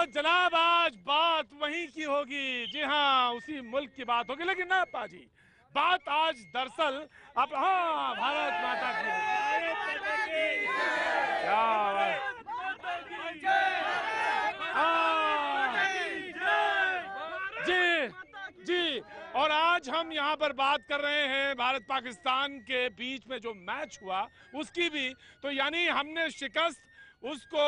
जनाब आज बात वहीं की होगी, जी हाँ उसी मुल्क की बात होगी, लेकिन ना पाजी बात आज दरअसल अब हाँ भारत माता की होगी। क्या जी जी। और आज हम यहाँ पर बात कर रहे हैं भारत पाकिस्तान के बीच में जो मैच हुआ उसकी भी, तो यानी हमने शिकस्त उसको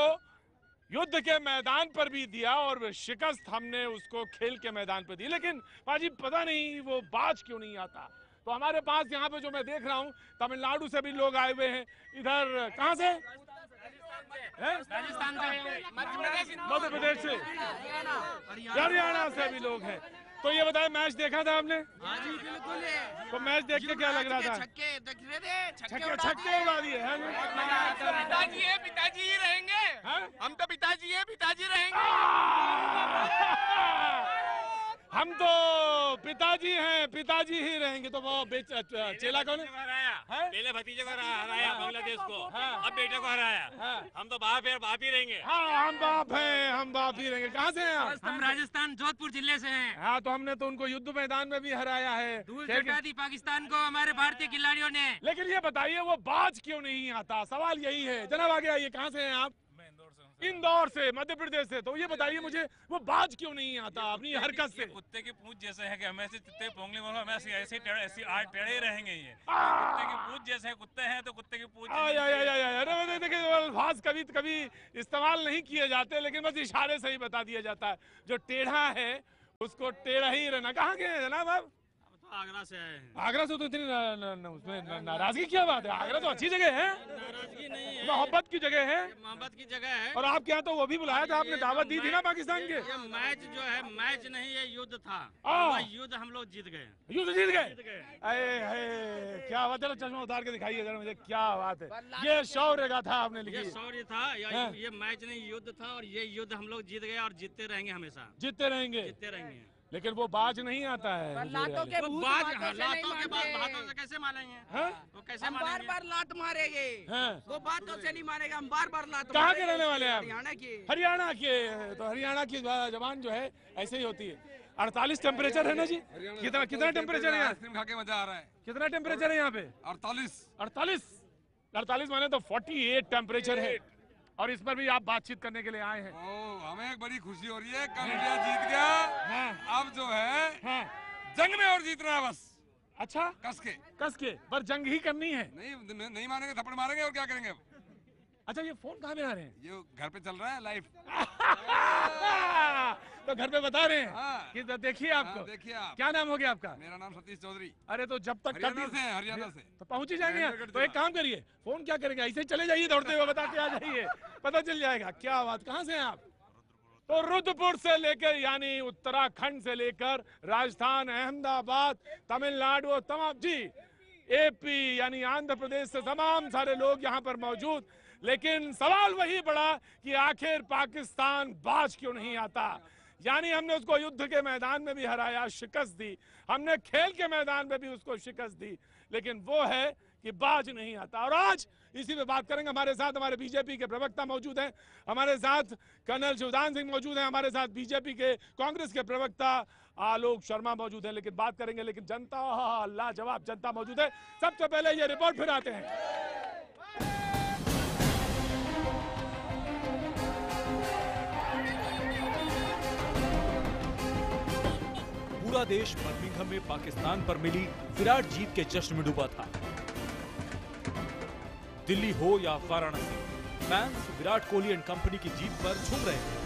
युद्ध के मैदान पर भी दिया और शिकस्त हमने उसको खेल के मैदान पर दी। लेकिन पाजी पता नहीं वो बाज क्यों नहीं आता। तो हमारे पास यहाँ पे जो मैं देख रहा हूँ तमिलनाडु से भी लोग आए हुए हैं, इधर कहाँ से? राजस्थान से, मध्य प्रदेश से, हरियाणा से भी लोग हैं। तो ये बताए मैच देखा था आपने? हाँ जी बिल्कुल। तो मैच देख के क्या लग रहा था? छक्के दिख रहे थे, छक्के उड़ा दिए हैं। पिताजी है, पिताजी ही रहेंगे। हम तो पिताजी है, पिताजी रहेंगे। हम तो पिताजी हैं, पिताजी ही रहेंगे। तो वो चेला कौन है? पहले भतीजे को हराया बांग्लादेश को, अब बेटे को हराया। हम तो बाप है, बाप ही रहेंगे। हाँ हम बाप हैं, हम बाप ही रहेंगे। कहाँ से हैं आप? हम राजस्थान जोधपुर जिले से हैं। हाँ तो हमने तो उनको युद्ध मैदान में भी हराया है, धूल चटा दी पाकिस्तान को हमारे भारतीय खिलाड़ियों ने। लेकिन ये बताइए वो बाज क्यों नहीं आता? सवाल यही है। जनाब आगे आइए। कहाँ से हैं आप? इंदौर से, मध्य प्रदेश से। तो ये बताइए मुझे वो बाज क्यों नहीं आता अपनी हरकत से? कुत्ते की पूंछ जैसे है कि हमें ऐसे पोंगली हमें ऐसे टेढ़े रहेंगे। ये कुत्ते की पूंछ जैसे है, कुत्ते हैं तो कुत्ते की पूंछ। अरे देखिए अल्फाज कभी इस्तेमाल नहीं किए जाते, लेकिन बस इशारे से ही बता दिया जाता है। जो टेढ़ा है उसको टेढ़ा ही रहना। कहाँ के हैं जनाब आप? आगरा से आए हैं। आगरा से? तो इतनी उसमें नाराजगी क्या बात है? आगरा तो अच्छी जगह है, नाराजगी नहीं है, मोहब्बत की जगह है। मोहब्बत की जगह है। और आपके यहाँ तो वो भी बुलाया था, आपने दावत दी थी ना पाकिस्तान के। ये मैच जो है मैच नहीं, ये युद्ध था। युद्ध हम लोग जीत गए। युद्ध जीत गए? अरे क्या बात है। चश्मा उतार के दिखाइए जरा मुझे, क्या बात है। ये शौर्य का था आपने लिखी। ये शौर्य था, ये मैच नहीं युद्ध था, और ये युद्ध हम लोग जीत गए और जीतते रहेंगे हमेशा। जीतते रहेंगे। लेकिन वो बाज नहीं आता है। लातों के हाथों से कैसे मारेंगे? वो कैसे बार बार लात मारेंगे? वो बातों से नहीं मारेगा, हम बार बार लात। कहाँ के रहने वाले हैं आप? हरियाणा के। हरियाणा के। तो हरियाणा की जबान जो है ऐसे ही होती है। 48 टेम्परेचर है ना जी? कितना टेम्परेचर है? आइसक्रीम खा के मजा आ रहा है। कितना टेम्परेचर है यहाँ पे? 48 माने तो 48 टेम्परेचर है। और इस पर भी आप बातचीत करने के लिए आए हैं। हमें एक बड़ी खुशी हो रही है, कल इंडिया जीत गया। अब जो है जंग में और जीतना है बस। अच्छा कस के पर जंग ही करनी है। नहीं मानेंगे थप्पड़ मारेंगे और क्या करेंगे। अच्छा ये फोन कहाँ में आ रहे हैं? ये घर पे चल रहा है लाइव। तो घर पे बता रहे हैं कि देखिए आपको। देखिए आप। क्या नाम हो गया आपका? मेरा नाम सतीश चौधरी। अरे तो जब तक हरियाणा से तो पहुंच ही जाएंगे। तो एक काम करिए, फोन क्या करेंगे, ऐसे चले जाइए दौड़ते हुए, बता के आ जाइए, पता चल जाएगा। क्या बात। कहाँ से हैं आप? तो रुद्रपुर से लेकर यानी उत्तराखंड से लेकर राजस्थान, अहमदाबाद, तमिलनाडु, तमाम जी एपी यानी आंध्र प्रदेश से तमाम सारे लोग यहाँ पर मौजूद। लेकिन सवाल वही पड़ा कि आखिर पाकिस्तान बाज क्यों नहीं आता। यानी हमने उसको युद्ध के मैदान में भी हराया, शिकस्त दी, हमने खेल के मैदान में भी उसको शिकस्त दी, लेकिन वो है कि बाज नहीं आता। और आज इसी पे बात करेंगे। हमारे साथ हमारे बीजेपी के प्रवक्ता मौजूद हैं, हमारे साथ कर्नल शिवदान सिंह मौजूद हैं, हमारे साथ बीजेपी के कांग्रेस के प्रवक्ता आलोक शर्मा मौजूद हैं। लेकिन बात करेंगे, लेकिन जनता लाजवाब जनता मौजूद है। सबसे पहले ये रिपोर्ट फिर आते हैं। पूरा देश बर्मिंघम में पाकिस्तान पर मिली विराट जीत के जश्न में डूबा था। दिल्ली हो या Varanasi, fans Virat Kohli and company की जीत पर झूम रहे थे।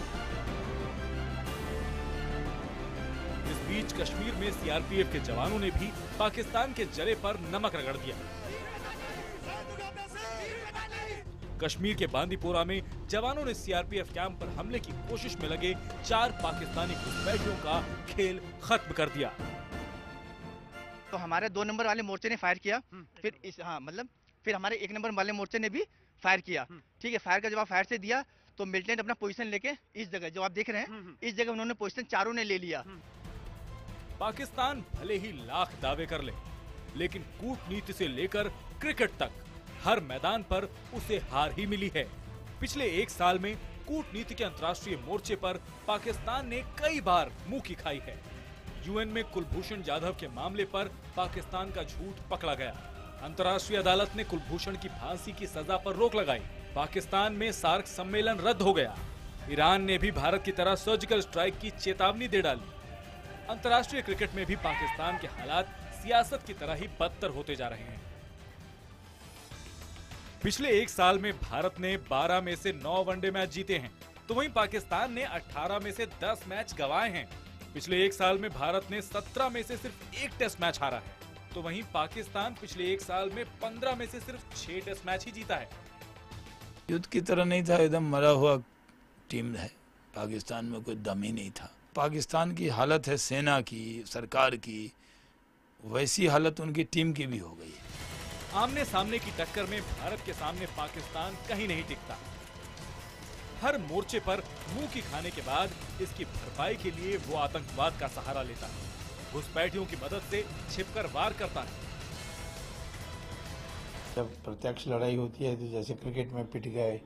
इस बीच कश्मीर में सीआरपीएफ के जवानों ने भी पाकिस्तान के जले पर नमक रगड़ दिया। कश्मीर के बांदीपोरा में जवानों ने सीआरपीएफ कैंप पर हमले की कोशिश में लगे 4 पाकिस्तानी घुसपैठियों का खेल खत्म कर दिया। तो हमारे 2 नंबर वाले मोर्चे ने फायर किया, फिर हमारे 1 नंबर वाले मोर्चे ने भी फायर किया। ठीक है, फायर का जवाब फायर से दिया तो मिलिटेंट अपना पोजीशन लेके इस जगह जो आप देख रहे हैं इस जगह उन्होंने पोजीशन चारों ने ले लिया। पाकिस्तान भले ही लाख दावे कर ले, लेकिन कूटनीति से लेकर क्रिकेट तक हर मैदान पर उसे हार ही मिली है। पिछले 1 साल में कूटनीति के अंतर्राष्ट्रीय मोर्चे पर पाकिस्तान ने कई बार मुंह की खाई है। यूएन में कुलभूषण जाधव के मामले पर पाकिस्तान का झूठ पकड़ा गया। अंतर्राष्ट्रीय अदालत ने कुलभूषण की फांसी की सजा पर रोक लगाई। पाकिस्तान में सार्क सम्मेलन रद्द हो गया। ईरान ने भी भारत की तरह सर्जिकल स्ट्राइक की चेतावनी दे डाली। अंतर्राष्ट्रीय क्रिकेट में भी पाकिस्तान के हालात सियासत की तरह ही बदतर होते जा रहे हैं। पिछले एक साल में भारत ने 12 में से 9 वनडे मैच जीते हैं, तो वहीं पाकिस्तान ने 18 में से 10 मैच गंवाए हैं। पिछले एक साल में भारत ने 17 में से सिर्फ 1 टेस्ट मैच हारा है, तो वहीं पाकिस्तान पिछले एक साल में 15 में से सिर्फ 6 टेस्ट मैच ही जीता है। युद्ध की तरह नहीं था, एकदम मरा हुआ टीम है। पाकिस्तान में कोई दम ही नहीं था। पाकिस्तान की हालत है सेना की, सरकार की, वैसी हालत उनकी टीम की भी हो गई है। आमने सामने की टक्कर में भारत के सामने पाकिस्तान कहीं नहीं टिकता। हर मोर्चे पर मुंह की खाने के बाद इसकी भरपाई के लिए वो आतंकवाद का सहारा लेता है, घुसपैठियों की मदद से छिपकर वार करता है। जब प्रत्यक्ष लड़ाई होती है तो जैसे क्रिकेट में पिट गए,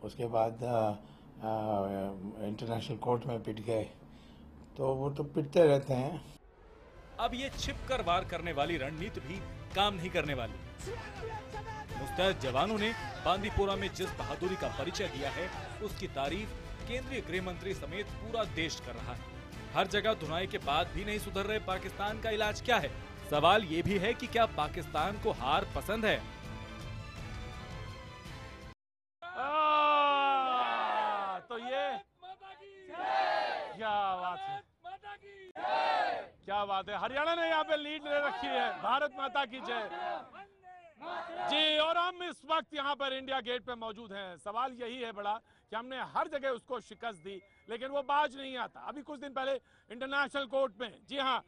उसके बाद इंटरनेशनल कोर्ट में पिट गए, तो वो तो पिटते रहते हैं। अब ये छिपकर वार करने वाली रणनीति भी काम नहीं करने वाली। मुस्तैद जवानों ने बांदीपोरा में जिस बहादुरी का परिचय दिया है, उसकी तारीफ केंद्रीय गृह मंत्री समेत पूरा देश कर रहा है। हर जगह धुनाई के बाद भी नहीं सुधर रहे पाकिस्तान का इलाज क्या है? सवाल ये भी है कि क्या पाकिस्तान को हार पसंद है? तो ये क्या बात है, क्या बात है। हरियाणा ने यहाँ पे लीड ले रखी है। भारत माता की जय जी। और हम इस वक्त यहाँ पर इंडिया गेट पे मौजूद हैं। सवाल यही है बड़ा कि हमने हर जगह उसको शिकस्त दी, लेकिन वो बाज नहीं आता। अभी कुछ दिन पहले इंटरनेशनल कोर्ट में, जी हाँ,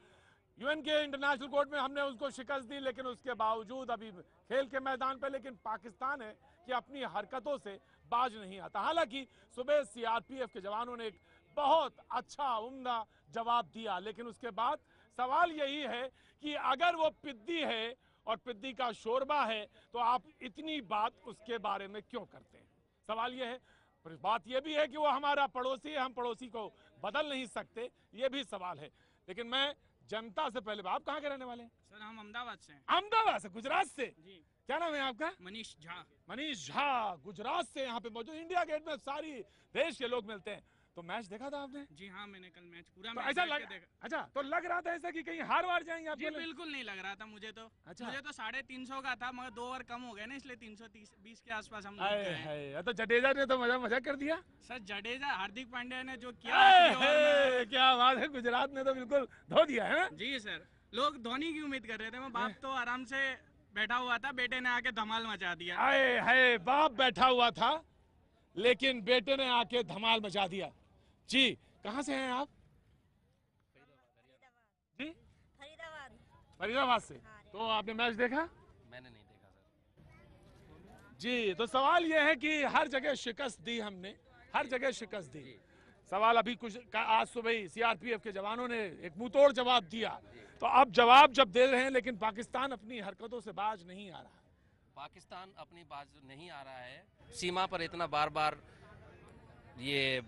यूएन के इंटरनेशनल कोर्ट में हमने उसको शिकस्त दी, लेकिन उसके बावजूद अभी खेल के मैदान पे लेकिन पाकिस्तान है कि अपनी हरकतों से बाज नहीं आता। हालांकि सुबह सीआरपीएफ के जवानों ने एक बहुत अच्छा उम्दा जवाब दिया, लेकिन उसके बाद सवाल यही है कि अगर वो पिद्दी है और पिद्दी का शोरबा है तो आप इतनी बात उसके बारे में क्यों करते हैं? सवाल ये है। बात ये भी है कि वो हमारा पड़ोसी है, हम पड़ोसी को बदल नहीं सकते, ये भी सवाल है। लेकिन मैं जनता से पहले, आप कहाँ के रहने वाले हैं? सर हम अहमदाबाद से हैं। अहमदाबाद से, गुजरात से जी। क्या नाम है आपका? मनीष झा। मनीष झा गुजरात से यहाँ पे मौजूद। इंडिया गेट में सारी देश के लोग मिलते हैं। तो मैच देखा था आपने? जी हाँ, मैंने कल मैच पूरा तो मैच ऐसा देख के देखा। अच्छा, तो लग रहा था ऐसा कि कहीं हार वार जाएंगे आप? जी बिल्कुल नहीं लग रहा था मुझे तो। अच्छा। मुझे तो 350 का था, मगर 2 ओवर कम हो गए ना, इसलिए 320 के आसपास हम लोग आए गए हैं। हाय, तो जडेजा ने तो मजा कर दिया। सर जडेजा, हार्दिक पांड्या ने जो किया आए आखिरी ओवर में, क्या बात है, गुजरात ने तो बिल्कुल धो दिया है ना? जी सर। लोग धोनी की उम्मीद कर रहे थे, मैं बाप तो आराम से बैठा हुआ था, बेटे ने आके धमाल मचा दिया। आए हाय, बाप बैठा हुआ था लेकिन बेटे ने आके धमाल मचा दिया। जी, कहाँ से हैं आप? जी, फरीदाबाद से। तो आपने मैच देखा? मैंने नहीं देखा सर। जी, तो सवाल यह है कि हर जगह शिकस्त दी हमने, हर जगह शिकस्त दी। सवाल अभी कुछ आज सुबह ही सीआरपीएफ के जवानों ने एक मुंहतोड़ जवाब दिया, तो अब जवाब जब दे रहे हैं, लेकिन पाकिस्तान अपनी हरकतों से बाज नहीं आ रहा। पाकिस्तान अपनी बाज नहीं आ रहा है। सीमा पर इतना बार बार ये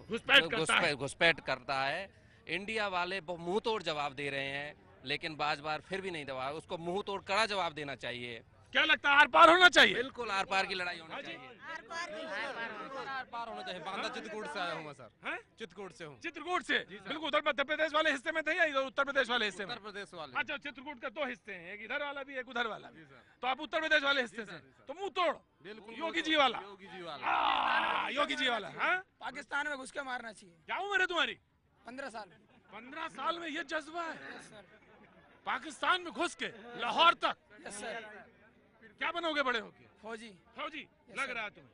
घुसपैठ करता है। इंडिया वाले मुंह तोड़ जवाब दे रहे हैं, लेकिन बाज बार फिर भी नहीं दबा। उसको मुंह तोड़ कड़ा जवाब देना चाहिए। क्या लगता है आर पार होना चाहिए? बिल्कुल आर पार की लड़ाई होनी चाहिए। आर पार होना चाहिए। बांदा चित्रकूट से आया हूँ मैं सर। चित्रकूट से हूँ। चित्रकूट से? बिल्कुल। उधर मध्य प्रदेश वाले हिस्से में थे या इधर उत्तर प्रदेश वाले हिस्से में? उत्तर प्रदेश वाले। अच्छा, चित्रकूट के 2 हिस्से हैं, एक इधर वाला भी एक उधर वाला भी। तो आप उत्तर प्रदेश वाले हिस्से से, तो मुंह तोड़। बिल्कुल योगी जी वाला। योगी जी वाला। योगी जी वाला। पाकिस्तान में घुस के मारना चाहिए। क्या उम्र है तुम्हारी? 15 साल। 15 साल में ये जज्बा है? पाकिस्तान में घुस के लाहौर तक? Yes sir. क्या बनोगे बड़े होके? फौजी। फौजी लग रहा है तुम्हें।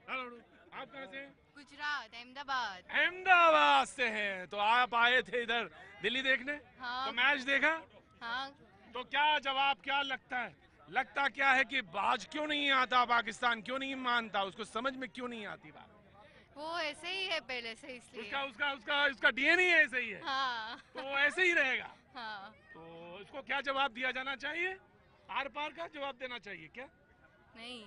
आप कहाँ से हैं? गुजरात, अहमदाबाद। अहमदाबाद से हैं। तो आप आए थे इधर दिल्ली देखने? हाँ। तो मैच देखा? हाँ। तो क्या जवाब क्या लगता है? लगता क्या है कि बाज क्यों नहीं आता पाकिस्तान, क्यों नहीं मानता, उसको समझ में क्यों नहीं आती बात? वो ऐसे ही है पहले से, इसलिए। उसका डीएनए ऐसे ही है। हाँ। तो वो ऐसे ही रहेगा। हाँ। तो इसको क्या जवाब दिया जाना चाहिए? आर पार का जवाब देना चाहिए क्या? नहीं,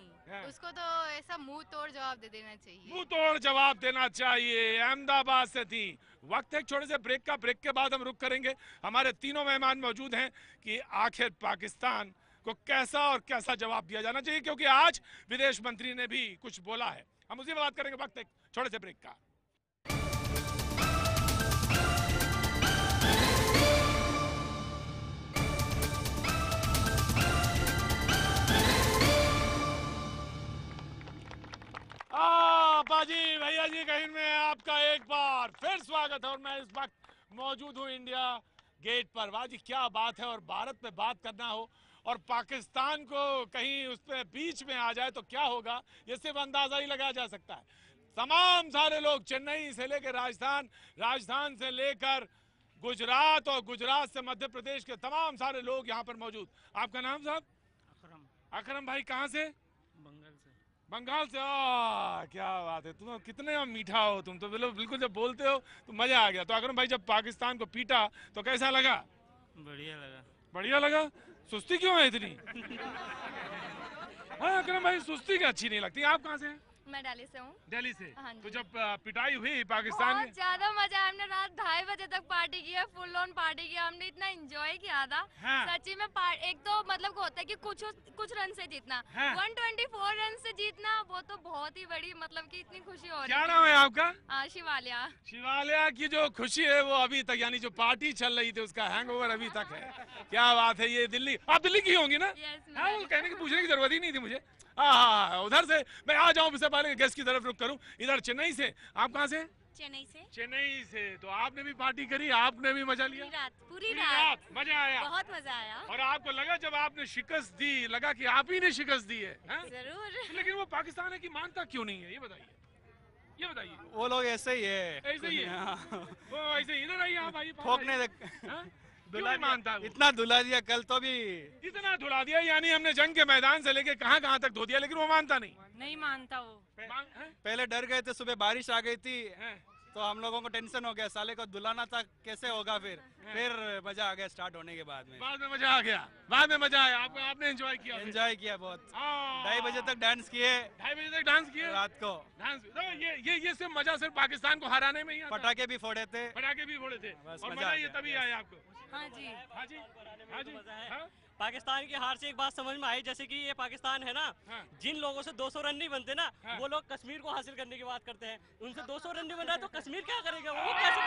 उसको तो ऐसा मुंह तोड़ जवाब दे देना चाहिए। मुंह तोड़ जवाब देना चाहिए। अहमदाबाद से थी। वक्त है छोटे से ब्रेक का। ब्रेक के बाद हम रुक करेंगे। हमारे तीनों मेहमान मौजूद हैं कि आखिर पाकिस्तान को कैसा और कैसा जवाब दिया जाना चाहिए, क्योंकि आज विदेश मंत्री ने भी कुछ बोला है। हम उसी में बात करेंगे। वक्त है छोटे से ब्रेक का। बाजी भैया जी कहीं में आपका एक बार फिर स्वागत है और मैं इस वक्त मौजूद हूँ इंडिया गेट पर। बाजी क्या बात है, और भारत में बात करना हो और पाकिस्तान को कहीं उस पे बीच में आ जाए तो क्या होगा, ये सिर्फ अंदाजा ही लगाया जा सकता है। तमाम सारे लोग चेन्नई से लेकर राजस्थान, राजस्थान से लेकर गुजरात और गुजरात से मध्य प्रदेश के तमाम सारे लोग यहाँ पर मौजूद। आपका नाम साहब? अकरम। अकरम भाई कहाँ से? बंगाल से। बंगाल से। क्या बात है, तुम कितने मीठा हो तुम तो। बिल्कुल जब बोलते हो तो मजा आ गया। तो अकरम भाई जब पाकिस्तान को पीटा तो कैसा लगा? बढ़िया लगा। बढ़िया लगा। सुस्ती क्यों है इतनी? हाँ अकरम भाई सुस्ती क्या अच्छी नहीं लगती। आप कहाँ से हैं? मैं दिल्ली से हूँ। दिल्ली से। हाँ जी। तो जब पिटाई हुई पाकिस्तान बहुत में, ज्यादा मजा आया। हमने रात 2:30 बजे तक पार्टी किया, फुल ऑन पार्टी किया। हमने इतना एंजॉय किया था। हाँ। सच्ची में एक तो मतलब होता है कि कुछ रन से जीतना, हाँ। 124 रन से जीतना, वो तो बहुत ही बड़ी मतलब कि इतनी खुशी हो रही क्या नाम है आपका? शिवालिया। शिवालिया की जो खुशी है वो अभी तक, यानी जो पार्टी चल रही थी उसका हैंगओवर अभी तक है। क्या बात है। ये दिल्ली, आप दिल्ली की होंगी ना? हाँ, वो कहने की पूछने की जरूरत ही नहीं थी मुझे। हाँ, उधर से मैं आ जाऊं इससे पहले गेस्ट की तरफ रुक करूं। इधर चेन्नई से। आप कहाँ से? चेन्नई से। चेन्नई से। तो आपने भी पार्टी करी, आपने भी मजा लिया? पूरी रात मजा आया? बहुत मजा आया। और आपको लगा जब आपने शिकस्त दी, लगा कि आप ही ने शिकस्त दी है? जरूर। लेकिन वो पाकिस्तान है कि मानता क्यों नहीं है, ये बताइए, ये बताइए। वो लोग ऐसे ही है। ऐसे ही है। वो ऐसे इधर आइए आप, आइए। ठोकने क्यों नहीं मानता? इतना धुला दिया कल तो भी। इतना धुला दिया, यानी हमने जंग के मैदान से लेके कहाँ कहाँ तक धो दिया, लेकिन वो मानता नहीं मानता वो। पहले डर गए थे, सुबह बारिश आ गई थी तो हम लोगों को टेंशन हो गया, साले को धुलाना था कैसे होगा। फिर मजा आ गया स्टार्ट होने के बाद में। बाद में मजा आ गया। बाद में मजा आया आपको? आपने एंजॉय किया? एंजॉय किया बहुत। 2:30 बजे तक डांस किए। 2:30 बजे तक डांस किए रात को। डांस। तो ये सिर्फ मजा सिर्फ पाकिस्तान को हराने में ही आता है? पटाखे भी फोड़े थे। पटाखे भी फोड़े थे। बस और मजा मजा आ ये गया। तभी आया आपको? हाँ जी। हाँ जी, हाँ जी। हाँ? पाकिस्तान की हार से एक बात समझ में आई, जैसे कि ये पाकिस्तान है ना, हाँ। जिन लोगों से 200 रन नहीं बनते ना, हाँ। वो लोग कश्मीर को हासिल करने की बात करते हैं। उनसे 200 रन नहीं बन रहा है तो कश्मीर क्या करेगा? वो कैसे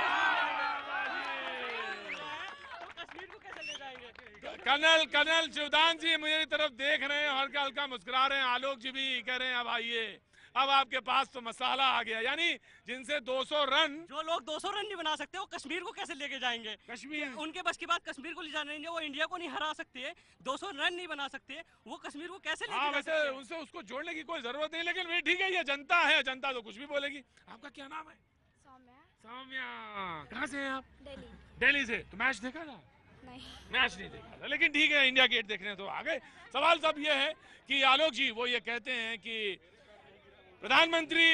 कश्मीर को कैसे ले जाएंगे? कर्नल शिवदान जी मेरी तरफ देख रहे हैं, हल्का हल्का मुस्कुरा रहे हैं। आलोक जी भी कह रहे हैं अब आइए, अब आपके पास तो मसाला आ गया। यानी जिनसे 200 रन, जो लोग 200 रन नहीं बना सकते वो कश्मीर को कैसे लेके जाएंगे? कश्मीर उनके बस की बात कश्मीर को ले जाना नहीं है। वो इंडिया को नहीं हरा सकते, 200 रन नहीं बना सकते, वो कश्मीर को कैसे लेके हाँ जा वैसे सकते हैं? उनसे उसको जोड़ने की कोई जरूरत नहीं, लेकिन वे ठीक है, ये जनता है, जनता तो कुछ भी बोलेगी। आपका क्या नाम है? सौम्या। कहाँ से हैं आप? दिल्ली से। तो मैच देखा था? नहीं। मैच नहीं देखा था, लेकिन ठीक है, इंडिया गेट देखने तो आ गए। सवाल सब ये है कि आलोक जी वो ये कहते हैं कि प्रधानमंत्री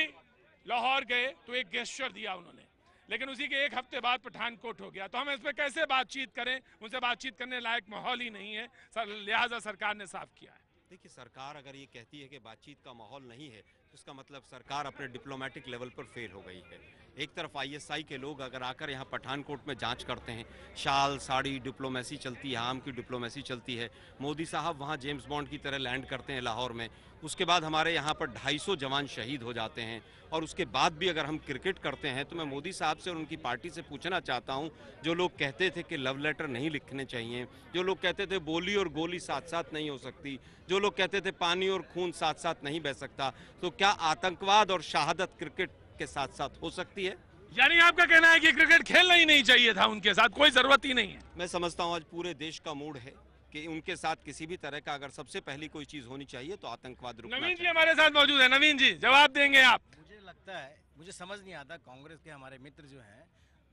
लाहौर गए तो एक गेस्चर दिया उन्होंने, लेकिन उसी के एक हफ्ते बाद पठानकोट हो गया। तो हम इस पर कैसे बातचीत करें? उनसे बातचीत करने लायक माहौल ही नहीं है, लिहाजा सरकार ने साफ किया है। देखिए, सरकार अगर ये कहती है कि बातचीत का माहौल नहीं है तो इसका मतलब सरकार अपने डिप्लोमेटिक लेवल पर फेल हो गई है। एक तरफ आईएसआई के लोग अगर आकर यहाँ पठानकोट में जांच करते हैं, शाल साड़ी डिप्लोमेसी चलती है, आम की डिप्लोमेसी चलती है। मोदी साहब वहाँ जेम्स बॉन्ड की तरह लैंड करते हैं लाहौर में। उसके बाद हमारे यहाँ पर 250 जवान शहीद हो जाते हैं। और उसके बाद भी अगर हम क्रिकेट करते हैं तो मैं मोदी साहब से और उनकी पार्टी से पूछना चाहता हूँ, जो लोग कहते थे कि लव लेटर नहीं लिखने चाहिए, जो लोग कहते थे बोली और गोली साथ साथ नहीं हो सकती, जो लोग कहते थे पानी और खून साथ साथ नहीं बह सकता, तो क्या आतंकवाद और शहादत क्रिकेट के साथ साथ हो सकती है? यानी आपका कहना है कि क्रिकेट खेलना ही नहीं चाहिए था उनके साथ, कोई जरूरत ही नहीं है? मैं समझता हूँ आज पूरे देश का मूड है कि उनके साथ किसी भी तरह का अगर सबसे पहली कोई चीज होनी चाहिए तो आतंकवाद रुकना नवीन जी चाहिए। हमारे साथ मौजूद है। नवीन जी जवाब देंगे आप? मुझे लगता है, मुझे समझ नहीं आता कांग्रेस के हमारे मित्र जो हैं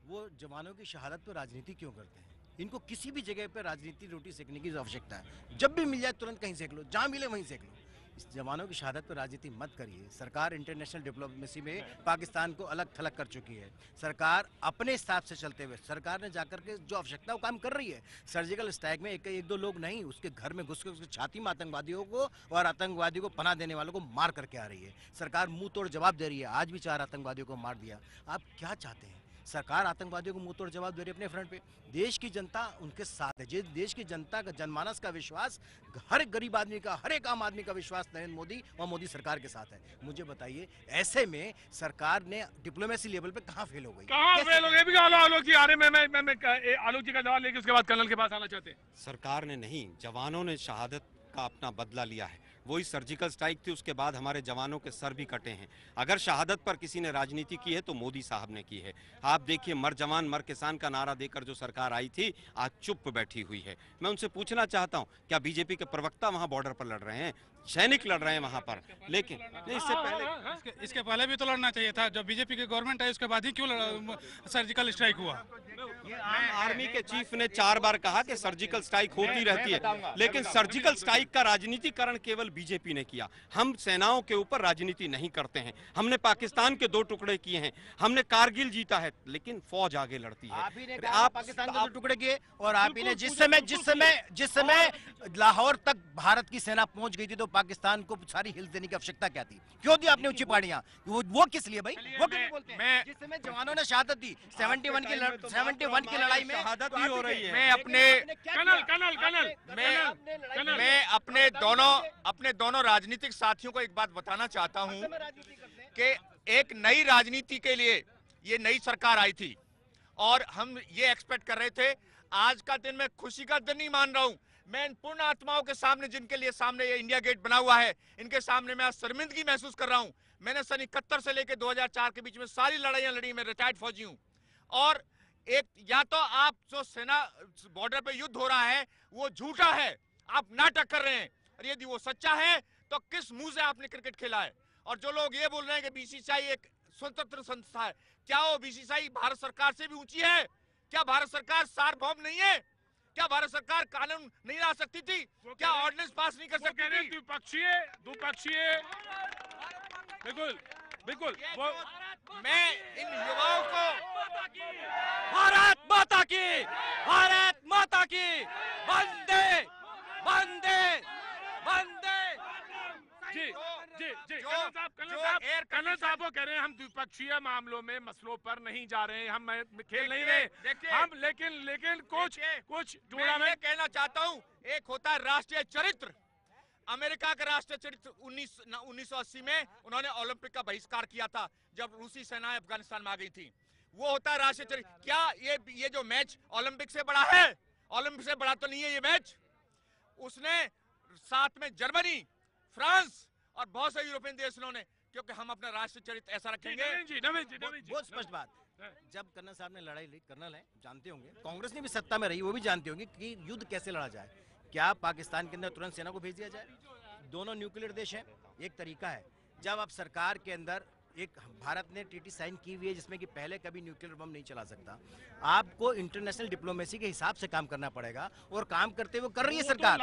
वो जवानों की शहादत पर राजनीति क्यों करते हैं। इनको किसी भी जगह पर राजनीति रोटी सेकने की आवश्यकता है। जब भी मिल जाए तुरंत कहीं सेक लो, जहाँ मिले वहीं सेक लो। जवानों की शहादत पर राजनीति मत करिए। सरकार इंटरनेशनल डिप्लोमेसी में पाकिस्तान को अलग थलग कर चुकी है। सरकार अपने हिसाब से चलते हुए सरकार ने जाकर के जो आवश्यकता वो काम कर रही है। सर्जिकल स्ट्राइक में एक दो लोग नहीं, उसके घर में घुस के उसकी छाती में आतंकवादियों को और आतंकवादियों को पनाह देने वालों को मार करके आ रही है। सरकार मुंह तोड़ जवाब दे रही है। आज भी 4 आतंकवादियों को मार दिया। आप क्या चाहते हैं? सरकार आतंकवादियों को मुंह तोड़ जवाब दे रही है अपने फ्रंट पे। देश की जनता उनके साथ है। देश की जनता का जनमानस का विश्वास, हर एक गरीब आदमी का, हर एक आम आदमी का विश्वास नरेंद्र मोदी और मोदी सरकार के साथ है। मुझे बताइए, ऐसे में सरकार ने डिप्लोमेसी लेवल पे कहाँ फेल हो गई? कहाँ फेल हो गई? भी आलोक जी आ रहे, मैं आलोक जी का जवाब लेके उसके बाद कर्नल के पास आना चाहते हैं। सरकार ने नहीं, जवानों ने शहादत का अपना बदला लिया है। वही सर्जिकल स्ट्राइक थी, उसके बाद हमारे जवानों के सर भी कटे हैं। अगर शहादत पर किसी ने राजनीति की है तो मोदी साहब ने की है। आप देखिए, मर जवान मर किसान का नारा देकर जो सरकार आई थी, आज चुप बैठी हुई है। मैं उनसे पूछना चाहता हूं, क्या बीजेपी के प्रवक्ता वहां बॉर्डर पर लड़ रहे हैं? सैनिक लड़ रहे हैं वहां पर, लेकिन इसके पहले भी तो लड़ना चाहिए था। जब बीजेपी की गवर्नमेंट आई उसके बाद ही क्यों सर्जिकल स्ट्राइक हुआ? आर्मी के चीफ ने 4 बार कहा कि सर्जिकल स्ट्राइक होती रहती है, लेकिन सर्जिकल स्ट्राइक का राजनीतिकरण केवल बीजेपी ने किया। हम सेनाओं के ऊपर राजनीति नहीं करते हैं। हमने पाकिस्तान के 2 टुकड़े किए हैं, हमने कारगिल जीता है, लेकिन फौज आगे लड़ती है। आप ही ने कहा पाकिस्तान के 2 टुकड़े किए, और आप ही ने जिस समय लाहौर तक भारत की सेना पहुंच गई थी तो पाकिस्तान को सारी हिल्स देने की आवश्यकता क्या थी? क्यों दी आपने ऊंची पहाड़ियां? वो किस लिए भाई? वो क्यों बोलते हैं? जिस समय जवानों ने शहादत दी 71 की लड़ाई में शहादत ही हो रही है। मैं अपने दोनों राजनीतिक साथियों को एक बात बताना चाहता हूं कि एक नई राजनीति के लिए ये नई सरकार आई थी और हम ये एक्सपेक्ट कर रहे थे। आज का दिन मैं खुशी का दिन नहीं मान रहा हूं। मैं इन पूर्ण आत्माओं के सामने, जिनके लिए सामने ये इंडिया गेट बना हुआ है, इनके सामने मैं आज शर्मिंदगी महसूस कर रहा हूं। मैंने सन 71 से लेकर 2004 के बीच में सारी लड़ाइयां लड़ी। मैं रिटायर्ड फौजी हूं। और एक, या तो आप जो सेना बॉर्डर पे युद्ध हो रहा है वो झूठा है, आप नाटक कर रहे हैं, और यदि वो सच्चा है तो किस मुंह से आपने क्रिकेट खेला है? और जो लोग ये बोल रहे हैं कि बीसीसीआई एक स्वतंत्र संस्था है, क्या वो बीसीसीआई भारत सरकार से भी ऊंची है? क्या भारत सरकार सार्वभौम नहीं है? क्या भारत सरकार कानून नहीं ला सकती थी? क्या ऑर्डिनेंस पास नहीं कर सकती थी? द्विपक्षीय बिल्कुल बिल्कुल। वो मैं इन युवाओं को भारत माता की, भारत माता की, वंदे वंदे वंदे। जी जी जी, कर्नल साहब वो कह रहे हैं हम द्विपक्षीय मामलों में मसलों पर नहीं जा रहे हैं, हम खेल नहीं रहे हम, लेकिन कुछ जुड़ा। मैं कहना चाहता हूँ, एक होता है राष्ट्रीय चरित्र। अमेरिका का राष्ट्रीय चरित्र 1980 में उन्होंने ओलंपिक का बहिष्कार किया था जब रूसी सेनाएं अफगानिस्तान में आ गई थी। वो होता है राष्ट्रीय चरित्र। क्या ये जो मैच ओलंपिक से बड़ा है? ओलंपिक से बड़ा तो नहीं है ये मैच। उसने साथ में जर्मनी, फ्रांस और बहुत से यूरोपियन देश ने, क्योंकि हम अपना राष्ट्रीय चरित्र ऐसा रखेंगे। बहुत स्पष्ट बात। जब कर्नल साहब ने लड़ाई लड़ी, कर्नल है जानते होंगे, कांग्रेस ने भी सत्ता में रही, वो भी जानते होंगे कि युद्ध कैसे लड़ा जाए। क्या पाकिस्तान के अंदर तुरंत सेना को भेज दिया जाए? दोनों न्यूक्लियर देश हैं, एक तरीका है। जब आप सरकार के अंदर एक, भारत ने ट्रीटी साइन की हुई है जिसमें कि पहले कभी न्यूक्लियर बम नहीं चला सकता। आपको इंटरनेशनल डिप्लोमेसी के हिसाब से काम करना पड़ेगा, और काम करते हुए कर रही है सरकार,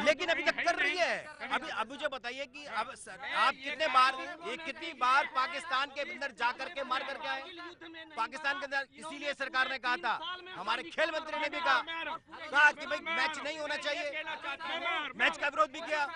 लेकिन अभी तक कर रही है। अभी मुझे बताइए कि अब आप कितनी बार पाकिस्तान के अंदर जाकर के मार करके आए? पाकिस्तान के अंदर इसीलिए सरकार ने कहा था, हमारे खेल मंत्री ने भी कहा कि भाई मैच नहीं होना चाहिए, मैच का विरोध भी किया।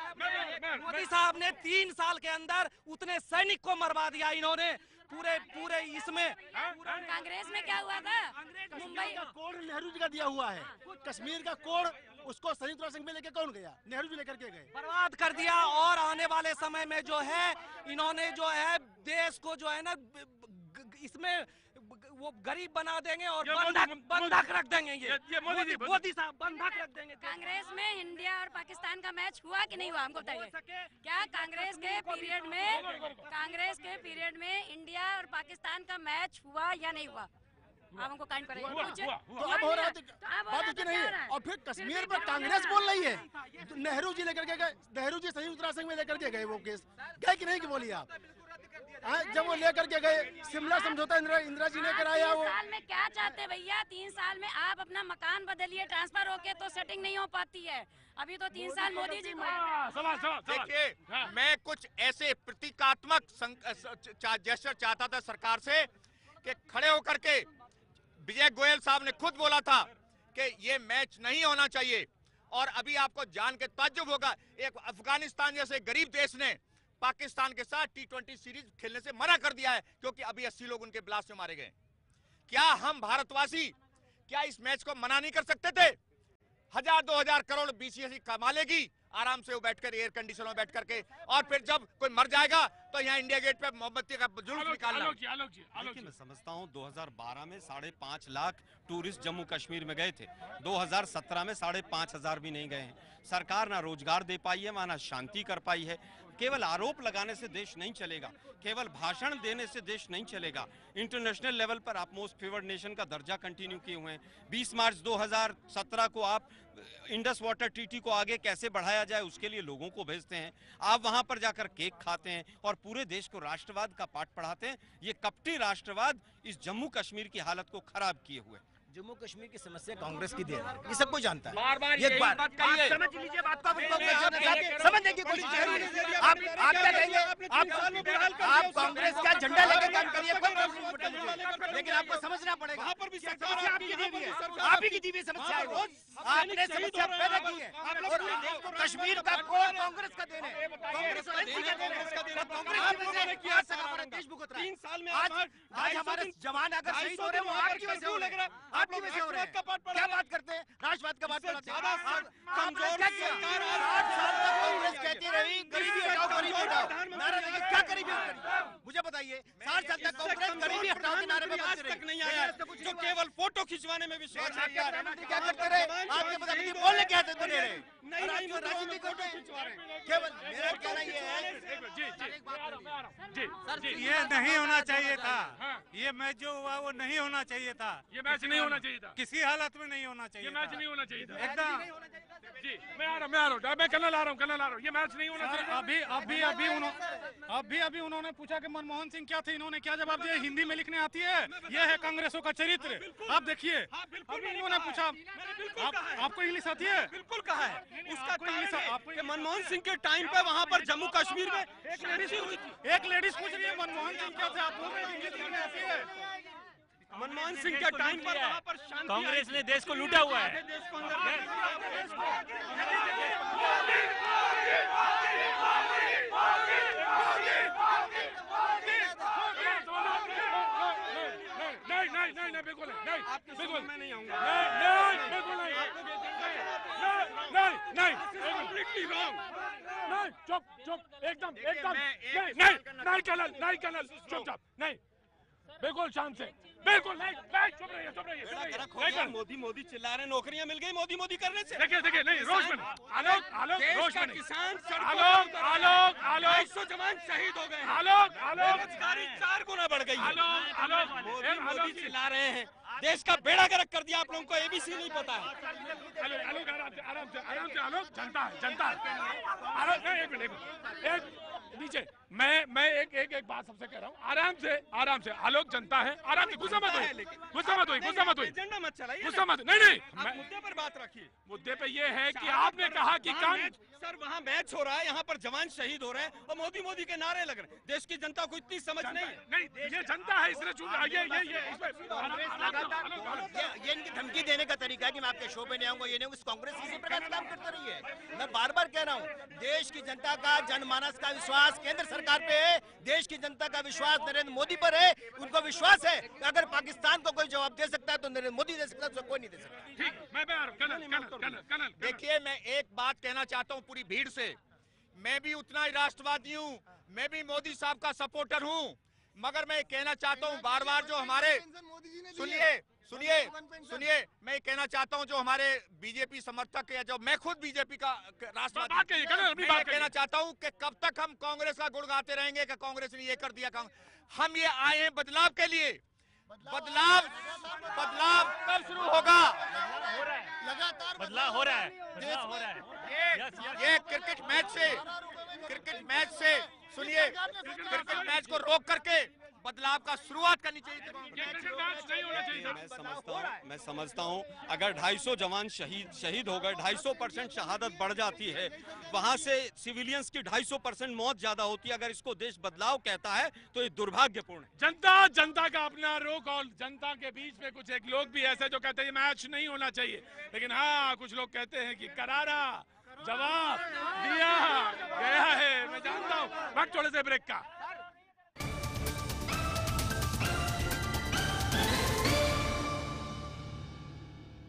मोदी साहब ने 3 साल के अंदर उतने सैनिक को मरवा दिया इन्होंने पूरे इसमें। कांग्रेस में क्या हुआ था? मुंबई का कोड नेहरू जी का दिया हुआ है, कश्मीर का कोड उसको संयुक्त राष्ट्र संघ में लेके कौन गया? नेहरू जी लेकर के गए, बर्बाद कर दिया। और आने वाले समय में जो है इन्होंने जो है देश को जो है ना इसमें वो गरीब बना देंगे और बंधक रख देंगे। ये मोदी साहब बंधक रख देंगे। कांग्रेस में इंडिया और पाकिस्तान का मैच हुआ कि नहीं हुआ, हमको बताइए। क्या कांग्रेस के पीरियड में इंडिया और पाकिस्तान का मैच हुआ या नहीं हुआ? आप हमको काउंट करेंगे। तो अब हो रहा है, बात उसकी नहीं है। और फिर कश्मीर पर कांग्रेस बोल रही है, नेहरू जी लेकर के गए, नेहरू जी संयुक्त राष्ट्र संघ में लेकर के गए, वो केस गए कि नहीं कि बोलिए आप? जब वो लेकर के गए, शिमला समझौता इंदिरा जी ने कराया। वो 3 साल में क्या चाहते भैया? 3 साल में आप अपना मकान बदलिए, ट्रांसफर होके तो सेटिंग नहीं हो पाती है। अभी तो 3 साल मोदी जी देखिए, मैं कुछ ऐसे प्रतीकात्मक जेस्चर चाहता था सरकार से कि खड़े होकर के विजय गोयल साहब ने खुद बोला था कि ये मैच नहीं होना चाहिए। और अभी आपको जान के ताज्जुब होगा, एक अफगानिस्तान जैसे गरीब देश ने पाकिस्तान के साथ T20 सीरीज खेलने से मना कर दिया है, क्योंकि अभी 80 लोग उनके ब्लास्ट में मारे गए। क्या हम भारतवासी क्या इस मैच को मना नहीं कर सकते थे? 1000-2000 करोड़ बीसीसीआई कमा लेगी आराम से, वो बैठकर एयर कंडीशन में बैठ करके, और फिर जब कोई मर जाएगा तो यहाँ इंडिया गेट पे मोमबत्ती का जुलूस निकालना। देखिए, मैं समझता हूँ 2012 में 5.5 लाख टूरिस्ट जम्मू कश्मीर में गए थे, 2017 में 5,500 भी नहीं गए हैं। सरकार ना रोजगार दे पाई है, ना शांति कर पाई है। केवल आरोप लगाने से देश नहीं चलेगा, केवल भाषण देने से देश नहीं चलेगा। इंटरनेशनल लेवल पर आप मोस्ट फेवर्ड नेशन का दर्जा कंटिन्यू किए हुए हैं। 20 मार्च 2017 को आप इंडस वाटर ट्रीटी को आगे कैसे बढ़ाया जाए उसके लिए लोगों को भेजते हैं। आप वहां पर जाकर केक खाते हैं और पूरे देश को राष्ट्रवाद का पाठ पढ़ाते हैं। ये कपटी राष्ट्रवाद इस जम्मू कश्मीर की हालत को खराब किए हुए। जम्मू कश्मीर की समस्या कांग्रेस की देन है, ये सब कोई जानता है। बार-बार एक बात कहिए, समझ लीजिए बात को, समझने की कोशिश करिए। आप क्या कहेंगे? आप कांग्रेस का झंडा लेकर काम करिए, लेकिन आपको समझना पड़ेगा आप ही की दी हुई समस्या है वो। आपने समस्या पैदा की है और कश्मीर का कोड कांग्रेस का देन है, कांग्रेस का देन है। कांग्रेस देश भुगत रहा है 3 साल में। आज हमारे जवान अगर शहीद हो रहे हैं वो आपकी वजह से हो रहे हैं, आपकी वजह से हो रहे हैं। क्या बात करते हैं? राष्ट्रवाद का बात करते हैं। कमजोर क्या किया? 8 साल तक कांग्रेस कहती रही गरीबी हटाओ, गरीबी हटाओ, नारा लगा। क्या गरीबी हटाई? मुझे बताइए, 60 साल तक कांग्रेस गरीबी हटाओ के नारे पे आज तक नहीं आया, जो केवल फोटो खिंचवाने में विश्वास है। क्या करते रहे? आपके प्रधानमंत्री बोलने क्या देते रहे? राजनीति करते हैं। केवल मेरा कहना ये है, ये नहीं होना चाहिए था। ये मैच जो हुआ वो नहीं होना चाहिए था। ये मैच नहीं होना चाहिए था, किसी हालत में नहीं होना चाहिए। ये मैच नहीं होना चाहिए था एकदम। जी, मैं आ रहा हूँ, मैं कन्नल आ रहा हूँ। ये मैच नहीं होना चाहिए। अभी उन्होंने पूछा कि मनमोहन सिंह क्या थे, इन्होंने क्या जवाब दिया? हिंदी में लिखने आती है, ये है कांग्रेसों का चरित्र। आप देखिए, अभी इन्होंने पूछा आपको इंग्लिश आती है? बिल्कुल कहा है उसका कि मनमोहन सिंह के टाइम पे वहाँ पर जम्मू कश्मीर में एक लेडीज पूछ रही है मनमोहन सिंह क्या थे, आप बोल रहे हैं इंग्लिश लिखने आती है। मनमोहन सिंह के टाइम पर वहाँ पर कांग्रेस ने देश को लूटा हुआ है। नहीं, बिल्कुल नहीं, बिल्कुल मैं नहीं आऊंगा। नहीं, चुप, एकदम, नहीं कनल, चुप, नहीं, बिल्कुल शांत से, बिल्कुल नहीं, चुप रहिए। मोदी चिल्ला रहे, नौकरियां मिल गई मोदी करने से। देखिए, नहीं, रोशमनी, आलोक, रोशमनी, किसान आलोक, 250 जवान शहीद हो गए। आलोक, बेरोजगारी 4 गुना बढ़ गई है। मोदी चिल्ला रहे हैं, देश का बेड़ा गर्क कर दिया। आप लोगों को ABC नहीं पता है। आलोक, जनता है। आलोक, एक मिनट, नीचे, मैं एक बात सबसे कह रहा हूँ, आराम से, आलोक जनता है, आराम से, गुस्सा मत हुई, एजेंडा मत चलाइए, गुस्सा मत, नहीं, मुद्दे पर बात रखिए। मुद्दे पे ये है कि आपने कहा कि सर वहाँ मैच हो रहा है, यहाँ पर जवान शहीद हो रहे हैं और मोदी के नारे लग रहे हैं। देश की जनता को इतनी समझ नहीं है। नहीं, ये जनता है, इसने ये इनकी धमकी देने का तरीका है कि मैं आपके शो पे नहीं आऊंगा, ये नहीं। कांग्रेस इसी प्रकार से काम करते रही है। मैं बार कह रहा हूँ, देश की जनता का, जनमानस का विश्वास केंद्र सरकार पे है, देश की जनता का विश्वास नरेंद्र मोदी पर है। उनको विश्वास है कि अगर पाकिस्तान को कोई जवाब दे सकता है तो नरेंद्र मोदी दे सकता है, कोई नहीं दे सकता। ठीक, मैं देखिए, मैं एक बात कहना चाहता हूँ पूरी भीड़ से, मैं भी उतना ही राष्ट्रवादी हूँ, मैं भी मोदी साहब का सपोर्टर हूँ, मगर मैं कहना चाहता हूँ बार जो हमारे सुनिए, मैं कहना चाहता हूं जो हमारे बीजेपी समर्थक है, जो मैं खुद बीजेपी का राष्ट्रवादी, मैं कहना चाहता हूं कि कब तक हम कांग्रेस का गुण गाते रहेंगे कि कांग्रेस ने ये कर दिया। हम ये आए हैं बदलाव के लिए। बदलाव कब शुरू होगा? लगातार बदलाव हो रहा है। ये क्रिकेट मैच से सुनिए, क्रिकेट मैच को रोक करके बदलाव का शुरुआत करनी चाहिए थी। मैं समझता हूँ अगर 250 जवान शहीद हो गए, 250% शहादत बढ़ जाती है, वहां से सिविलियंस की 250% मौत ज्यादा होती है। अगर इसको देश बदलाव कहता है तो ये दुर्भाग्यपूर्ण है। जनता का अपना रुख, और जनता के बीच में कुछ एक लोग भी ऐसे जो कहते हैं मैच नहीं होना चाहिए, लेकिन हाँ कुछ लोग कहते हैं कि करारा जवाब दिया गया है। मैं जानता हूँ। वक्त थोड़े से ब्रेक का।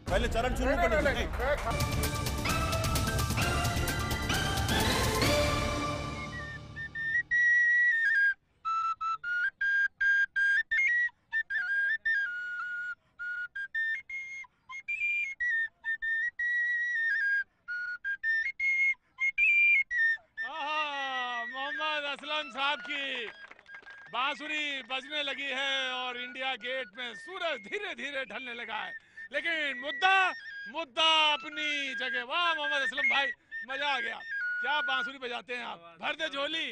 पहले चरण शुरू कर। मोहम्मद असलम साहब की बांसुरी बजने लगी है और इंडिया गेट में सूरज धीरे धीरे ढलने लगा है, लेकिन मुद्दा अपनी जगह। वाह मोहम्मद असलम भाई, मजा आ गया। क्या बांसुरी बजाते हैं आप, भर दे झोली।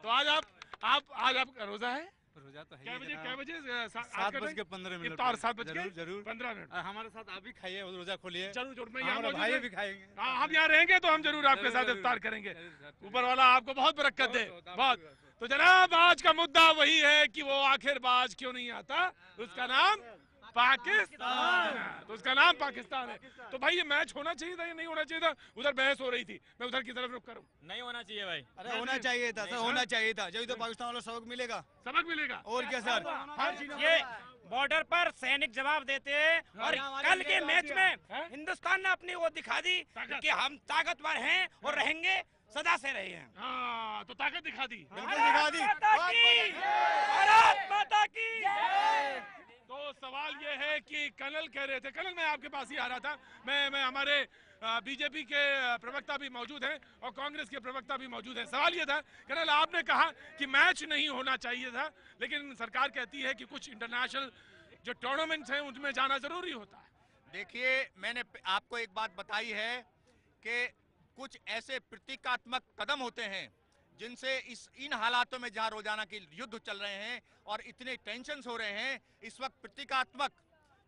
तो आज आपका रोजा है? रोजा तो है। क्या बजे 7:15 इफ्तार 7:15 जरूर 15 मिनट। हमारे साथ आप भी खाइए, रोजा खोलिए। जरूर मैं हमारे भाई भी खाएंगे। हम यहाँ रहेंगे तो हम जरूर आपके साथ इफ्तार करेंगे। ऊपर वाला आपको बहुत बरकत दे। बहुत। तो जनाब आज का मुद्दा वही है कि वो आखिर बाज क्यों नहीं आता, उसका नाम पाकिस्तान। तो उसका नाम पाकिस्तान है। तो भाई ये मैच होना चाहिए था या नहीं होना चाहिए था? उधर बहस हो रही थी, मैं उधर की तरफ रुक करूँ। नहीं होना चाहिए भाई। अरे होना चाहिए था सर, होना चाहिए था। जब तो पाकिस्तान वाला सबक मिलेगा। और क्या सर? ये बॉर्डर पर सैनिक जवाब देते हैं और कल के मैच में हिंदुस्तान ने अपनी वो दिखा दी कि हम ताकतवर हैं और रहेंगे, सदा से रहे हैं। हाँ, तो ताकत दिखा दी। दिखा दी। भारत माता की। तो सवाल ये है कि कर्नल कह रहे थे, कर्नल मैं आपके पास ही आ रहा था, मैं हमारे बीजेपी के प्रवक्ता भी मौजूद हैं और कांग्रेस के प्रवक्ता भी मौजूद हैं। सवाल ये था कर्नल, आपने कहा कि मैच नहीं होना चाहिए था, लेकिन सरकार कहती है कि कुछ इंटरनेशनल जो टूर्नामेंट्स हैं उनमें जाना जरूरी होता है। देखिए, मैंने आपको एक बात बताई है कि कुछ ऐसे प्रतीकात्मक कदम होते हैं जिनसे इन हालातों में जहां रोजाना के युद्ध चल रहे हैं और इतने टेंशन हो रहे हैं, इस वक्त प्रतीकात्मक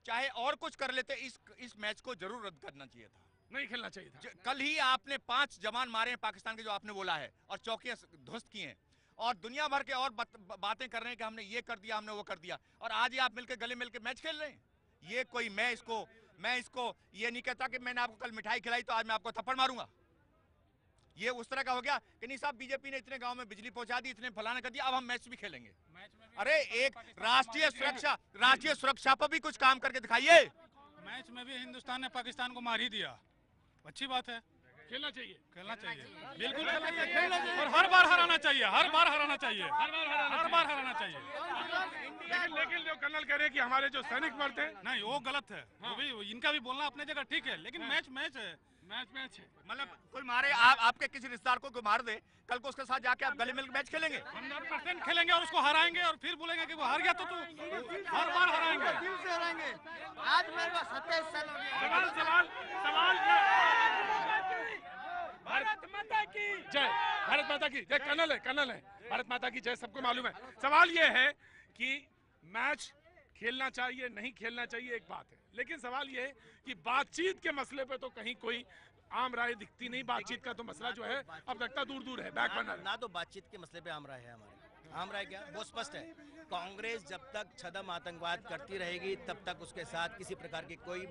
चाहे और कुछ कर लेते, इस मैच को जरूर रद्द करना चाहिए था, नहीं खेलना चाहिए था। कल ही आपने 5 जवान मारे हैं पाकिस्तान के, जो आपने बोला है, और चौकियां ध्वस्त की हैं और दुनिया भर के और बातें कर रहे हैं कि हमने ये कर दिया, हमने वो कर दिया, और आज ही आप मिलकर गले मिलकर मैच खेल रहे हैं। ये कोई मैं इसको ये नहीं कहता कि मैंने आपको कल मिठाई खिलाई तो आज मैं आपको थप्पड़ मारूंगा। ये उस तरह का हो गया कि नहीं साहब, बीजेपी ने इतने गांव में बिजली पहुंचा दी, इतने फलाना कर दिया, अब हम मैच भी खेलेंगे। अरे एक राष्ट्रीय सुरक्षा पर भी कुछ काम करके दिखाइए। मैच में भी हिंदुस्तान ने पाकिस्तान को मार ही दिया, अच्छी बात है। खेलना चाहिए बिल्कुल और हर बार हराना चाहिए, हर बार हराना चाहिए। लेकिन जो कर्नल कह रहे हैं कि हमारे जो सैनिक मरते हैं, नहीं वो गलत है। वो भी इनका भी बोलना अपने जगह ठीक है, लेकिन मैच है। मैच है, मतलब कोई मारे, आपके किसी रिश्तेदार को कोई मार दे, कल को उसके साथ जाके आप गले मिलकर मैच खेलेंगे? 100% खेलेंगे और उसको हराएंगे और फिर बोलेंगे कि वो हार गया तो तू हर बार हराएंगे। दिल से हराएंगे। आज मेरे पास 27 साल हो गए। सवाल भारत माता की जय, भारत माता की जय। कर्नल है, भारत माता की जय, सबको मालूम है। सवाल ये है कि मैच खेलना चाहिए नहीं खेलना चाहिए एक बात है, लेकिन सवाल ये है कि बातचीत के मसले पे तो कहीं कोई आम राय दिखती नहीं। बातचीत का तो मसला जो है अब लगता दूर है, बैक बर्नर। ना तो बातचीत के मसले पे आम राय है हमारी। आम राय क्या, वो स्पष्ट है। कांग्रेस जब तक छदम आतंकवाद करती रहेगी तब तक उसके साथ किसी प्रकार की कोई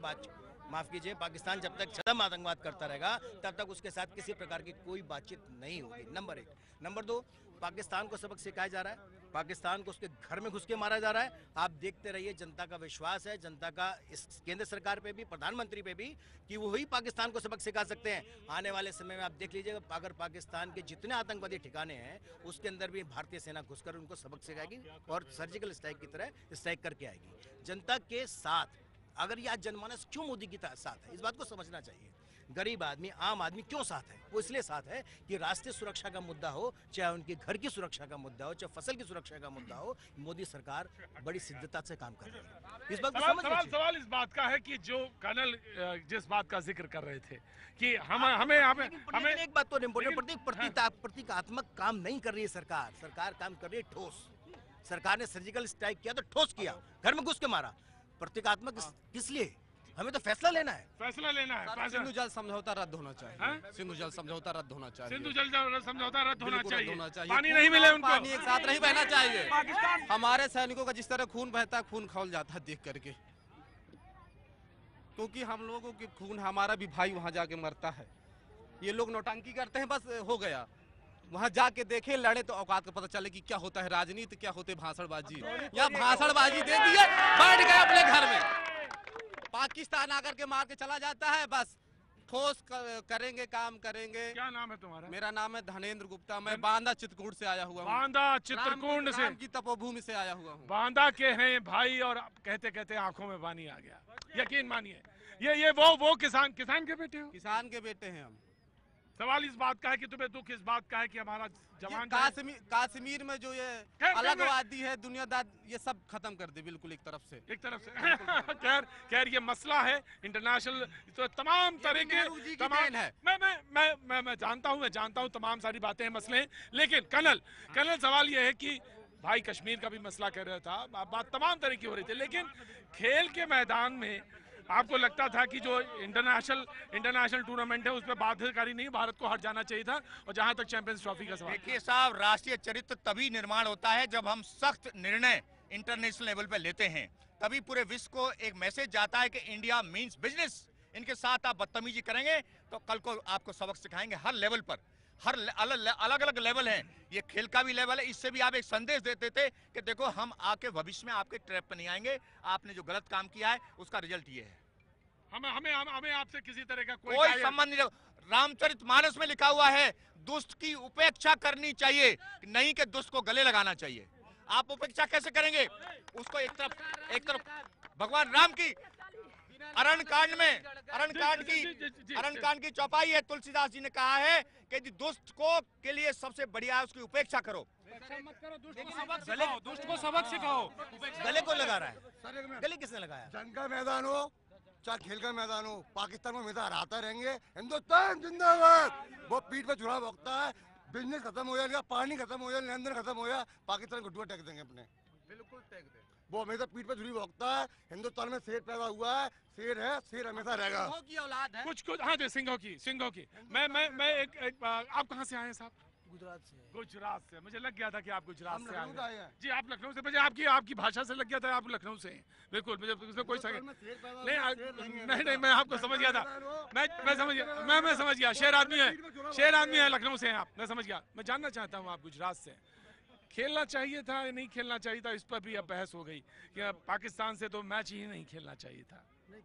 माफ कीजिए, पाकिस्तान जब तक छदम आतंकवाद करता रहेगा तब तक उसके साथ किसी प्रकार की कोई बातचीत नहीं होगी। नंबर 1। नंबर 2, पाकिस्तान को सबक सिखाया जा रहा है, पाकिस्तान को उसके घर में घुस के मारा जा रहा है। आप देखते रहिए, जनता का विश्वास है, जनता का इस केंद्र सरकार पे भी, प्रधानमंत्री पे भी, कि वो ही पाकिस्तान को सबक सिखा सकते हैं। आने वाले समय में आप देख लीजिएगा, अगर पाकिस्तान के जितने आतंकवादी ठिकाने हैं उसके अंदर भी भारतीय सेना घुसकर उनको सबक सिखाएगी और सर्जिकल स्ट्राइक की तरह स्ट्राइक करके आएगी। जनता के साथ अगर यह जनमानस क्यों मोदी के साथ है, इस बात को समझना चाहिए। गरीब आदमी, आम आदमी क्यों साथ है? वो इसलिए साथ है कि राष्ट्रीय सुरक्षा का मुद्दा हो, चाहे उनके घर की सुरक्षा का मुद्दा हो, चाहे फसल की सुरक्षा का मुद्दा हो, मोदी सरकार बड़ी सिद्धता से काम कर रही है। इस बात को समझना चाहिए। सवाल इस बात का है कि जो कर्नल जिस बात का जिक्र कर रहे थे कि हमें एक बात तो इम्पोर्टेंट, प्रतीकात्मक काम नहीं कर रही है सरकार काम कर रही है ठोस। सरकार ने सर्जिकल स्ट्राइक किया तो ठोस किया, घर में घुस के मारा। प्रतीकात्मक किस लिए? हमें तो फैसला लेना है। फैसला लेना है। सिंधु जल समझौता रद्द होना चाहिए। सिंधु जल समझौता रद्द होना चाहिए। सिंधु जल समझौता रद्द होना चाहिए। पानी नहीं मिले उनको, पानी एक साथ नहीं बहना चाहिए। हमारे सैनिकों का जिस तरह खून बहता है, खून खौल जाता है देख करके, क्योंकि हम लोगों की खून, हमारा भी भाई वहाँ जाके मरता है। ये लोग नौटंकी करते हैं, बस हो गया। वहाँ जाके देखे, लड़े तो औकात का पता चले कि क्या होता है राजनीति, क्या होते भाषणबाजी। या भाषणबाजी दे दिए, बैठ गए अपने घर में। पाकिस्तान आकर के मार के चला जाता है, बस ठोस करेंगे, काम करेंगे। क्या नाम है तुम्हारा? मेरा नाम है धनेंद्र गुप्ता। मैं बांदा चित्रकूट से आया हुआ हूँ। बांदा चित्रकूट से, की तपोभूमि से आया हुआ हूँ। बांदा के हैं भाई, और कहते कहते आंखों में पानी आ गया। यकीन मानिए, ये वो किसान के बेटे हो? किसान के बेटे हैं हम। सवाल इस बात का है कि तुम्हें दुख इस बात का है कि हमारा जवान कश्मीर में जो ये अलगवादी है, दुनियादार, ये सब खत्म कर दे बिल्कुल एक तरफ से। खैर ये मसला है इंटरनेशनल, तो तमाम तरह के मैं जानता हूँ तमाम सारी बातें हैं, मसले हैं। लेकिन कर्नल सवाल ये है कि भाई कश्मीर का भी मसला कर रहा था, बात तमाम तरह की हो रही थी, लेकिन खेल के मैदान में आपको लगता था कि जो इंटरनेशनल टूर्नामेंट है उसमें बाध्यकारी नहीं, भारत को हट जाना चाहिए था। और जहां तक चैंपियंस ट्रॉफी का सवाल, देखिए साहब, राष्ट्रीय चरित्र तभी निर्माण होता है जब हम सख्त निर्णय इंटरनेशनल लेवल पे लेते हैं, तभी पूरे विश्व को एक मैसेज जाता है कि इंडिया मींस बिजनेस। इनके साथ आप बदतमीजी करेंगे तो कल को आपको सबक सिखाएंगे हर लेवल पर। हर अलग अलग लेवल है, ये खेल का भी लेवल है। इससे भी आप एक संदेश देते थे कि देखो हम आके भविष्य में आपके ट्रैप पे नहीं आएंगे, आपने जो गलत काम किया है उसका रिजल्ट ये है। हमें आपसे किसी तरह का कोई संबंध नहीं। रामचरितमानस में लिखा हुआ है दुष्ट की उपेक्षा करनी चाहिए, नहीं कि दुष्ट को गले लगाना चाहिए। आप उपेक्षा कैसे करेंगे उसको? एक तरफ भगवान राम की अरणकांड की चौपाई है, तुलसीदास जी ने कहा है कि दुष्ट को के लिए सबसे बढ़िया है उसकी उपेक्षा करो। दुष्ट को सबक सिखाओ। गले को लगा रहा है, गले किसने लगाया? जंग का मैदान हो चाहे खेल का मैदान हो, पाकिस्तान को हमेशा हराता रहेंगे। हिंदुस्तान जिंदाबाद। वो पीठ पे छुरा भोगता है, बिजनेस खत्म हो जाएगा, पानी खत्म हो जाए, लेन देन खत्म हो जाए, पाकिस्तान को डुआ टेक देंगे अपने। बिल्कुल टेक दे। वो हमेशा पीठ पे छुरी भोगता है। हिंदुस्तान में शेर पैदा हुआ है, शेर है, शेर हमेशा रहेगा। की औलाद है। कुछ हाँ जी, सिंघों की। मैं एक आप कहाँ से आए हैं साहब? गुजरात से। मुझे लग गया था कि आप गुजरात से आए हैं। जी, आप लखनऊ से। मुझे आपकी भाषा से लग गया था आप लखनऊ से हैं। बिल्कुल, मुझे उसमें कोई शक नहीं, मैं आपको समझ गया था। मैं समझ गया। शेर आदमी है, लखनऊ से हैं आप। मैं समझ गया। मैं जानना चाहता हूँ, आप गुजरात से खेलना चाहिए था या नहीं खेलना चाहिए था, इस पर भी अब बहस हो गई कि पाकिस्तान से तो मैच ही नहीं खेलना चाहिए था। नहीं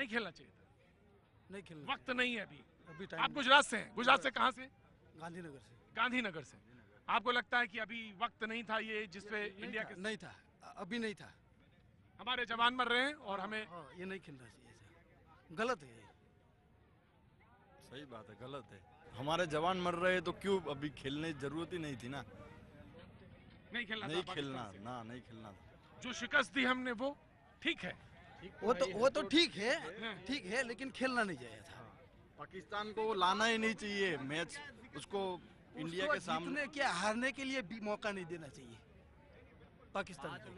खेलना चाहिए था। वक्त नहीं है अभी आप गुजरात से हैं। गुजरात से कहाँ से? गांधीनगर से। आपको लगता है कि अभी वक्त नहीं था ये जिसपे इंडिया के? नहीं था, अभी नहीं था। हमारे जवान मर रहे हैं और हमें ये नहीं खेलना चाहिए। गलत है। सही बात है, गलत है। हमारे जवान मर रहे तो क्यों अभी खेलने की जरूरत ही नहीं थी ना। नहीं खेलना था। जो शिकस्त दी हमने वो ठीक है। वो तो ठीक है, लेकिन खेलना नहीं चाहिए था। पाकिस्तान को लाना ही नहीं चाहिए मैच, उसको इंडिया के सामने क्या हारने के लिए भी मौका नहीं देना चाहिए पाकिस्तान को।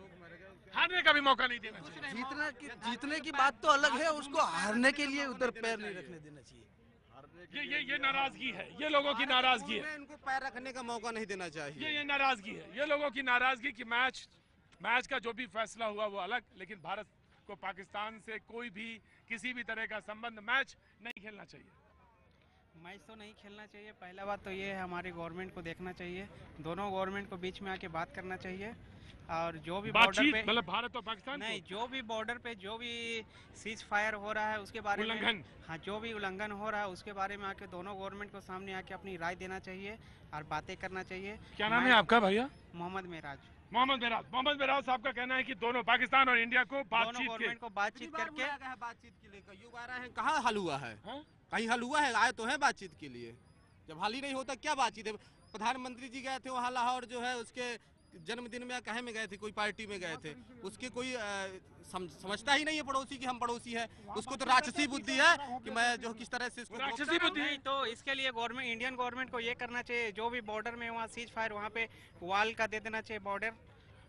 हारने का भी मौका नहीं देना चाहिए। जीतने की बात तो अलग है, उसको हारने के लिए उधर पैर नहीं रखने देना चाहिए। ये नाराजगी है, ये लोगों की नाराजगी है। इनको पैर रखने का मौका नहीं देना चाहिए। ये नाराजगी है, ये लोगों की नाराजगी कि मैच का जो भी फैसला हुआ वो अलग, लेकिन भारत को पाकिस्तान से कोई भी किसी भी तरह का संबंध मैच नहीं खेलना चाहिए। मैच तो नहीं खेलना चाहिए। पहला बात तो ये है, हमारी गवर्नमेंट को देखना चाहिए, दोनों गवर्नमेंट को बीच में आके बात करना चाहिए। और जो भी बॉर्डर पे, मतलब भारत और पाकिस्तान नहीं, जो भी बॉर्डर पे जो भी सीज फायर हो रहा है उसके बारे में, हाँ, जो भी उल्लंघन हो रहा है उसके बारे में आके दोनों गवर्नमेंट को सामने आके अपनी राय देना चाहिए और बातें करना चाहिए। क्या नाम है आपका भैया? मोहम्मद मेराज साहब का कहना है कि दोनों पाकिस्तान और इंडिया को बातचीत करके बातचीत के लिए युग आ रहे हैं, कहाँ हल हुआ है? कहीं हल हुआ है? आए तो है बातचीत के लिए। जब हल ही नहीं होता क्या बातचीत है? प्रधानमंत्री जी गए थे वहाँ लाहौर, जो है उसके जन्मदिन में कहे में गए थे, कोई पार्टी में गए थे, उसके कोई समझता ही नहीं है पड़ोसी की हम पड़ोसी है। उसको तो राक्षसी बुद्धि है कि मैं जो किस तरह से इसको राक्षसी बुद्धि। तो इसके लिए गवर्नमेंट, इंडियन गवर्नमेंट को ये करना चाहिए, जो भी बॉर्डर में वहाँ सीज फायर, वहाँ पे वाल का दे देना चाहिए बॉर्डर,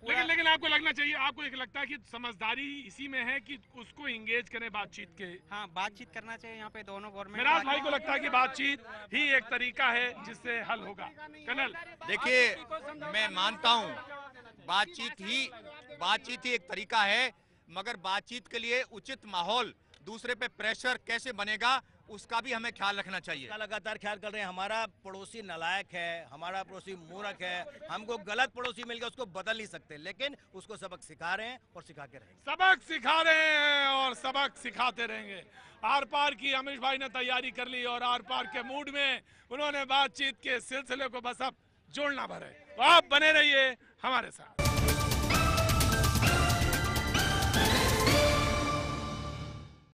पूरा लेकिन आपको लगना चाहिए, आपको एक लगता है कि समझदारी इसी में है कि उसको इंगेज करें बातचीत के। हाँ, बातचीत करना चाहिए यहाँ पे दोनों गवर्नमेंट। मेराज भाई को लगता है कि बातचीत ही एक तरीका है जिससे हल होगा। कर्नल, देखिए मैं मानता हूं बातचीत ही एक तरीका है, मगर बातचीत के लिए उचित माहौल, दूसरे पे प्रेशर कैसे बनेगा उसका भी हमें ख्याल रखना चाहिए। लगातार ख्याल कर रहे हैं, हमारा पड़ोसी नालायक है, हमारा पड़ोसी मूर्ख है, हमको गलत पड़ोसी मिल गया उसको बदल नहीं सकते, लेकिन उसको सबक सिखा रहे हैं और सिखा के रहेंगे। सबक सिखा रहे हैं और सबक सिखाते रहेंगे। आर पार की अमीश भाई ने तैयारी कर ली और आर पार के मूड में उन्होंने बातचीत के सिलसिले को बस अब जोड़ना भर है। तो आप बने रहिए हमारे साथ।